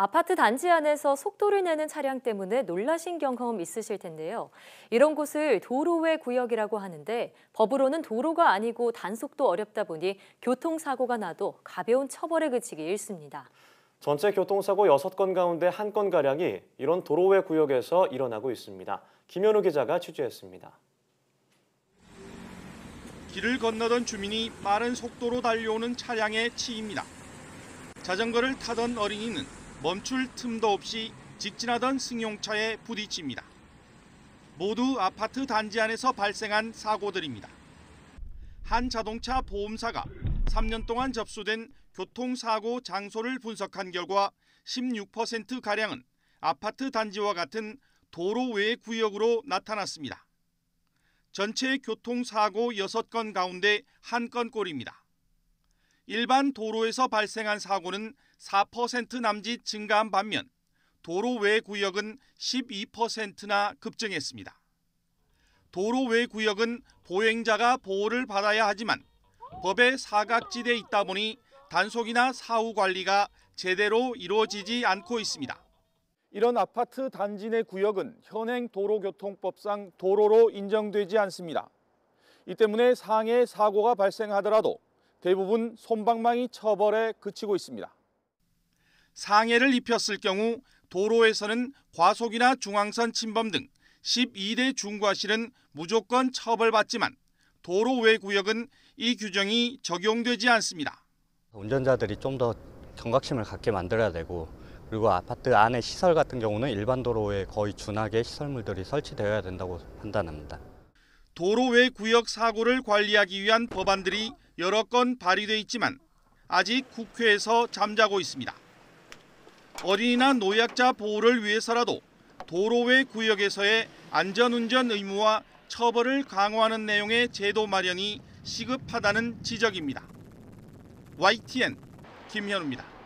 아파트 단지 안에서 속도를 내는 차량 때문에 놀라신 경험 있으실 텐데요. 이런 곳을 도로외 구역이라고 하는데 법으로는 도로가 아니고 단속도 어렵다 보니 교통사고가 나도 가벼운 처벌에 그치기 일쑤입니다. 전체 교통사고 6건 가운데 1건가량이 이런 도로외 구역에서 일어나고 있습니다. 김현우 기자가 취재했습니다. 길을 건너던 주민이 빠른 속도로 달려오는 차량에 치입니다. 자전거를 타던 어린이는 멈출 틈도 없이 직진하던 승용차에 부딪힙니다. 모두 아파트 단지 안에서 발생한 사고들입니다. 한 자동차 보험사가 3년 동안 접수된 교통사고 장소를 분석한 결과 16%가량은 아파트 단지와 같은 도로 외 구역으로 나타났습니다. 전체 교통사고 6건 가운데 1건꼴입니다. 일반 도로에서 발생한 사고는 4% 남짓 증가한 반면 도로 외 구역은 12%나 급증했습니다. 도로 외 구역은 보행자가 보호를 받아야 하지만 법의 사각지대에 있다 보니 단속이나 사후 관리가 제대로 이루어지지 않고 있습니다. 이런 아파트 단지 내 구역은 현행 도로교통법상 도로로 인정되지 않습니다. 이 때문에 상해 사고가 발생하더라도 대부분 솜방망이 처벌에 그치고 있습니다. 상해를 입혔을 경우 도로에서는 과속이나 중앙선 침범 등 12대 중과실은 무조건 처벌받지만 도로 외 구역은 이 규정이 적용되지 않습니다. 운전자들이 좀 더 경각심을 갖게 만들어야 되고, 그리고 아파트 안에 시설 같은 경우는 일반 도로에 거의 준하게 시설물들이 설치되어야 된다고 판단합니다. 도로 외 구역 사고를 관리하기 위한 법안들이 여러 건 발의돼 있지만 아직 국회에서 잠자고 있습니다. 어린이나 노약자 보호를 위해서라도 도로 외 구역에서의 안전운전 의무와 처벌을 강화하는 내용의 제도 마련이 시급하다는 지적입니다. YTN 김현우입니다.